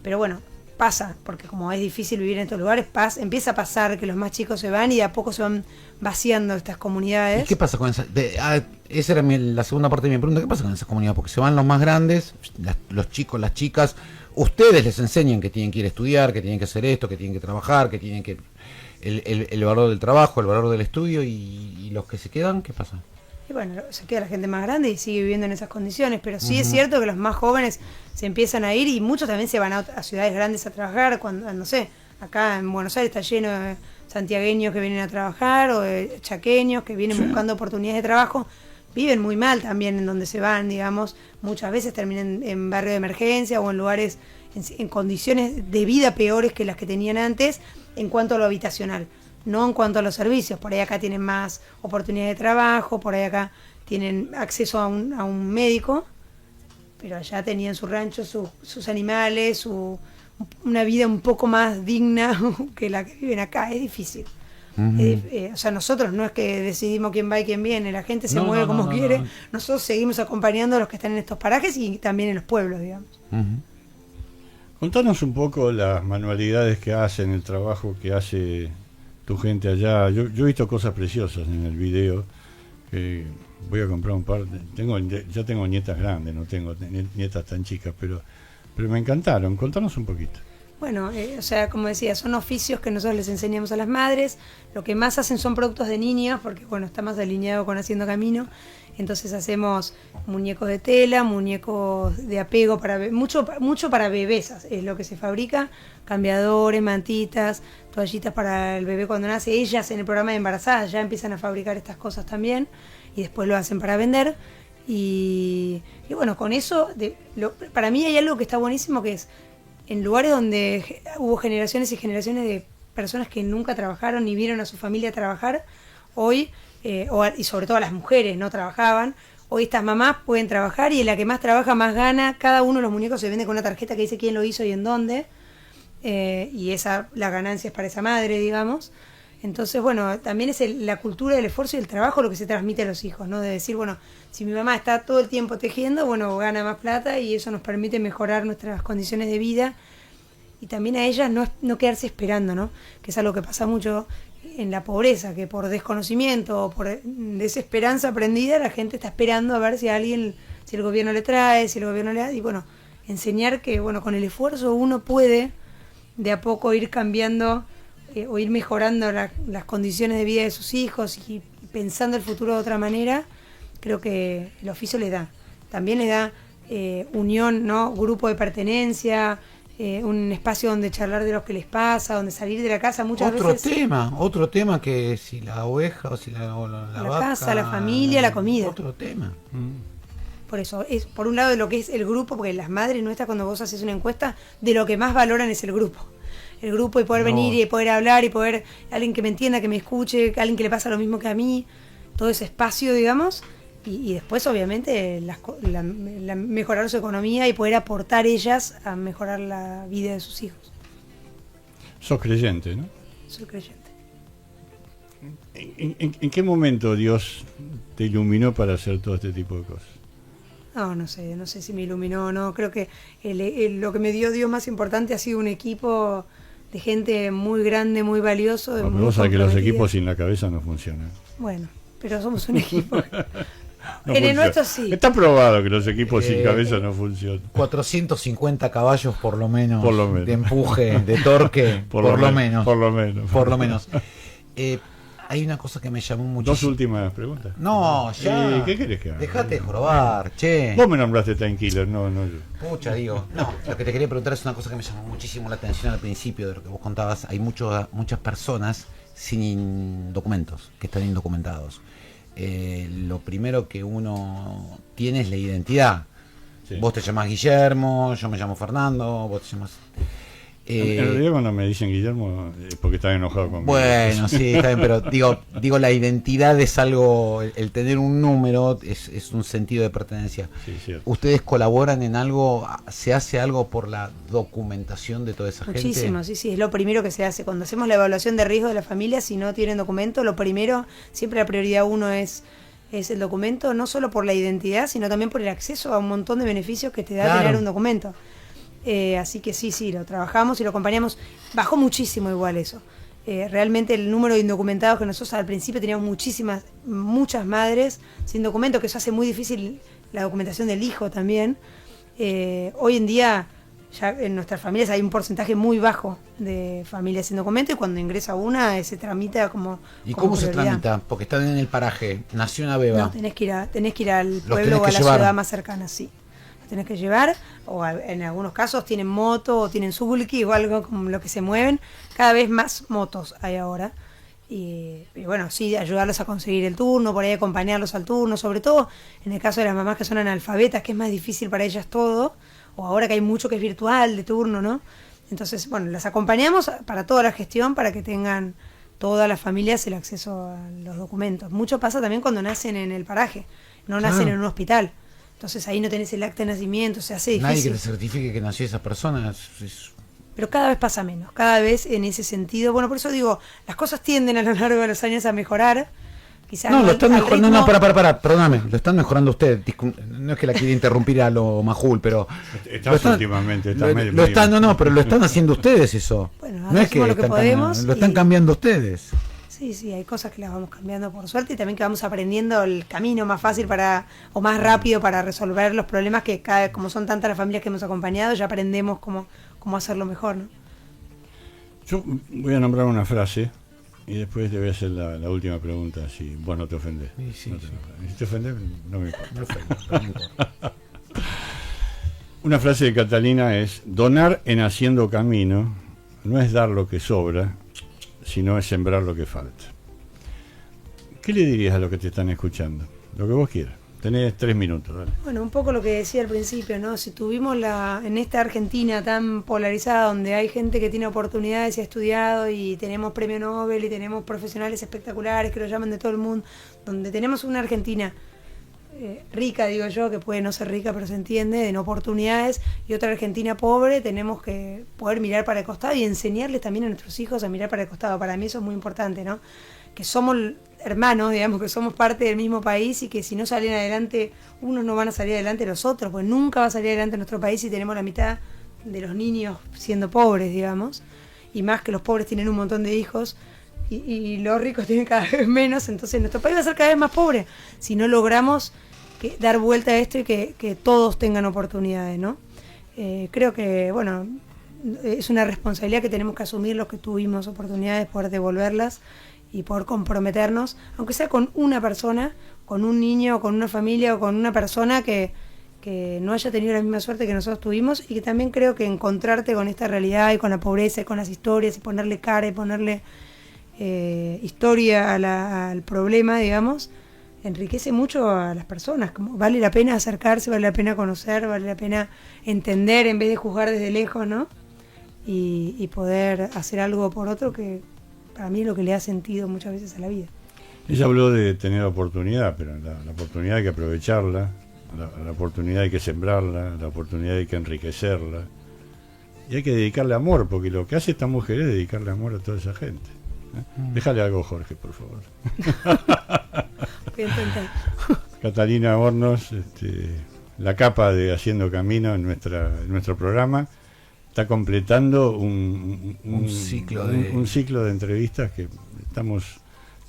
pero bueno, pasa, porque como es difícil vivir en estos lugares, empieza a pasar que los más chicos se van y de a poco se van vaciando estas comunidades. ¿Y qué pasa con esa? Esa era la segunda parte de mi pregunta. ¿Qué pasa con esas comunidades? Porque se van los más grandes, los chicos, las chicas. Ustedes les enseñan que tienen que ir a estudiar, que tienen que hacer esto, que tienen que trabajar, que tienen que... El valor del trabajo, el valor del estudio, y los que se quedan, ¿qué pasa? Y bueno, se queda la gente más grande y sigue viviendo en esas condiciones, pero sí es cierto que los más jóvenes se empiezan a ir y muchos también se van a ciudades grandes a trabajar, cuando, no sé, acá en Buenos Aires está lleno de santiagueños que vienen a trabajar o de chaqueños que vienen buscando oportunidades de trabajo, viven muy mal también en donde se van, digamos, muchas veces terminan en barrio de emergencia o en lugares en condiciones de vida peores que las que tenían antes en cuanto a lo habitacional. No en cuanto a los servicios, por ahí acá tienen más oportunidades de trabajo, por ahí acá tienen acceso a un médico, pero allá tenían su rancho, sus animales, una vida un poco más digna que la que viven acá. Es difícil. O sea, nosotros no es que decidimos quién va y quién viene, la gente se mueve como quiere. Nosotros seguimos acompañando a los que están en estos parajes y también en los pueblos, digamos. Contanos un poco las manualidades que hacen, el trabajo que hace tu gente allá. Yo he visto cosas preciosas en el video, que voy a comprar un par. Ya tengo nietas grandes, no tengo nietas tan chicas, pero me encantaron. Contanos un poquito. Bueno, o sea, como decía, son oficios que nosotros les enseñamos a las madres. Lo que más hacen son productos de niños, porque bueno, está más alineado con Haciendo Camino. Entonces hacemos muñecos de tela, muñecos de apego, mucho para bebés es lo que se fabrica, cambiadores, mantitas, toallitas para el bebé cuando nace. Ellas en el programa de embarazadas ya empiezan a fabricar estas cosas también y después lo hacen para vender. Y bueno, con eso, para mí hay algo que está buenísimo, que es en lugares donde hubo generaciones y generaciones de personas que nunca trabajaron ni vieron a su familia trabajar, hoy... y sobre todo las mujeres no trabajaban, hoy estas mamás pueden trabajar y la que más trabaja más gana. Cada uno de los muñecos se vende con una tarjeta que dice quién lo hizo y en dónde, y la ganancia es para esa madre, digamos. Entonces, bueno, también es la cultura del esfuerzo y el trabajo lo que se transmite a los hijos, ¿no? De decir, bueno, si mi mamá está todo el tiempo tejiendo, bueno, gana más plata y eso nos permite mejorar nuestras condiciones de vida. Y también a ellas no quedarse esperando, ¿no? Que es algo que pasa mucho en la pobreza, que por desconocimiento o por desesperanza aprendida la gente está esperando a ver si el gobierno le trae, si el gobierno le da, y bueno, enseñar que bueno, con el esfuerzo uno puede de a poco ir cambiando o ir mejorando las condiciones de vida de sus hijos y pensando el futuro de otra manera. Creo que el oficio le da, también le da unión, ¿no? Grupo de pertenencia, un espacio donde charlar de lo que les pasa, donde salir de la casa muchas veces. Otro tema que si la oveja o si la vaca, casa, la familia, la comida. Otro tema. Por eso, es por un lado de lo que es el grupo, porque las madres nuestras, cuando vos haces una encuesta, de lo que más valoran es el grupo. El grupo y poder venir y poder hablar y poder, alguien que me entienda, que me escuche, alguien que le pasa lo mismo que a mí, todo ese espacio, digamos. Y después, obviamente, mejorar su economía y poder aportar ellas a mejorar la vida de sus hijos. Sos creyente, ¿no? Soy creyente. ¿En qué momento Dios te iluminó para hacer todo este tipo de cosas? No sé si me iluminó o no. Creo que lo que me dio Dios más importante ha sido un equipo de gente muy grande, muy valioso. Pero vos sabés que los equipos sin la cabeza no funcionan. Bueno, pero somos un equipo. No en el nuestro sí. Está probado que los equipos sin cabeza no funcionan. 450 caballos por lo menos de empuje, de torque, por lo menos. Hay una cosa que me llamó muchísimo. Dos últimas preguntas. No, ya. ¿Qué querés que haga? Dejate de jorobar, che. Vos me nombraste Time-Killer, no yo. Pucha, digo. No, lo que te quería preguntar es una cosa que me llamó muchísimo la atención al principio de lo que vos contabas. Hay muchas personas sin documentos, que están indocumentados. Lo primero que uno tiene es la identidad. Sí. Vos te llamás Guillermo, yo me llamo Fernando, vos te llamás... en realidad cuando me dicen Guillermo es porque están enojados conmigo. Bueno, sí, está bien, pero digo la identidad es algo, el tener un número es un sentido de pertenencia. Sí, cierto. ¿Ustedes colaboran en algo, se hace algo por la documentación de toda esa gente? Muchísimo, sí, es lo primero que se hace. Cuando hacemos la evaluación de riesgo de la familia, si no tienen documento, lo primero, siempre la prioridad uno es el documento, no solo por la identidad, sino también por el acceso a un montón de beneficios que te da tener un documento. Así que sí, lo trabajamos y lo acompañamos. Bajó muchísimo igual eso. Realmente el número de indocumentados que nosotros al principio teníamos muchas madres sin documento, que eso hace muy difícil la documentación del hijo también. Hoy en día ya en nuestras familias hay un porcentaje muy bajo de familias sin documento y cuando ingresa una se tramita como... ¿Y cómo se tramita? Porque están en el paraje, nació una beba. No, tenés que ir al pueblo o a la ciudad más cercana, sí. Tenés que llevar, o en algunos casos tienen moto o tienen sulky o algo como lo que se mueven. Cada vez más motos hay ahora. Y bueno, sí, ayudarlos a conseguir el turno, por ahí acompañarlos al turno, sobre todo en el caso de las mamás que son analfabetas, que es más difícil para ellas todo, o ahora que hay mucho que es virtual de turno, ¿no? Entonces, bueno, las acompañamos para toda la gestión, para que tengan todas las familias el acceso a los documentos. Mucho pasa también cuando nacen en el paraje, no nacen en un hospital. Entonces ahí no tenés el acta de nacimiento, se hace difícil. Nadie que te certifique que nació esa persona. Pero cada vez pasa menos, cada vez en ese sentido. Bueno, por eso digo, las cosas tienden a lo largo de los años a mejorar. Quizás no, lo están mejorando. No, perdóname, lo están mejorando ustedes. No es que la quiera interrumpir a lo majul, pero. Últimamente. Pero lo están haciendo ustedes eso. Bueno, no es que lo que podemos. Lo están cambiando ustedes. Sí, hay cosas que las vamos cambiando por suerte y también que vamos aprendiendo el camino más fácil o más rápido para resolver los problemas que como son tantas las familias que hemos acompañado, ya aprendemos cómo hacerlo mejor, ¿no? Yo voy a nombrar una frase y después te voy a hacer la última pregunta, si vos no te ofendés. Si te ofendés, no me importa. No importa. Una frase de Catalina es: donar en haciendo camino no es dar lo que sobra, sino es sembrar lo que falta. ¿Qué le dirías a los que te están escuchando? Lo que vos quieras. Tenés 3 minutos, dale. Bueno, un poco lo que decía al principio, ¿no? Si tuvimos en esta Argentina tan polarizada, donde hay gente que tiene oportunidades y ha estudiado, y tenemos premio Nobel, y tenemos profesionales espectaculares que lo llaman de todo el mundo, donde tenemos una Argentina rica, digo yo, que puede no ser rica, pero se entiende, en oportunidades, y otra Argentina pobre, tenemos que poder mirar para el costado y enseñarles también a nuestros hijos a mirar para el costado. Para mí eso es muy importante, ¿no? Que somos hermanos, digamos, que somos parte del mismo país y que si no salen adelante, unos no van a salir adelante los otros, pues nunca va a salir adelante nuestro país si tenemos la mitad de los niños siendo pobres, digamos, y más que los pobres tienen un montón de hijos y los ricos tienen cada vez menos, entonces nuestro país va a ser cada vez más pobre si no logramos dar vuelta a esto y que todos tengan oportunidades, ¿no? Creo que, bueno, es una responsabilidad que tenemos que asumir los que tuvimos oportunidades, poder devolverlas y poder comprometernos, aunque sea con una persona, con un niño, con una familia o con una persona que que no haya tenido la misma suerte que nosotros tuvimos, y que también creo que encontrarte con esta realidad y con la pobreza y con las historias y ponerle cara y ponerle historia al problema, digamos, enriquece mucho a las personas. Como vale la pena acercarse, vale la pena conocer, vale la pena entender en vez de juzgar desde lejos, ¿no? Y poder hacer algo por otro, que para mí es lo que le da sentido muchas veces a la vida. Ella habló de tener oportunidad, pero la oportunidad hay que aprovecharla, la oportunidad hay que sembrarla, la oportunidad hay que enriquecerla, y hay que dedicarle amor, porque lo que hace esta mujer es dedicarle amor a toda esa gente. Déjale algo, Jorge, por favor. Voy a intentar. Catalina Hornos, la capa de Haciendo Camino en nuestro programa, está completando un ciclo de entrevistas que estamos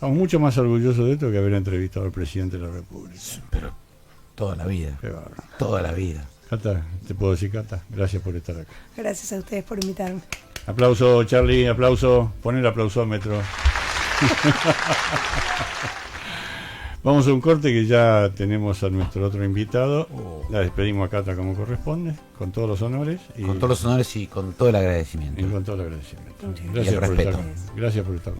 mucho más orgullosos de esto que haber entrevistado al presidente de la República. Pero toda la vida. Toda la vida. Cata, te puedo decir, Cata, gracias por estar acá. Gracias a ustedes por invitarme. Aplauso, Charlie, aplauso. Pon el aplausómetro. Vamos a un corte, que ya tenemos a nuestro otro invitado. La despedimos a Cata como corresponde, con todos los honores. Con todos los honores y con todo el agradecimiento. Y con todo el agradecimiento. Muchas Gracias por respeto. estar. Gracias por estar.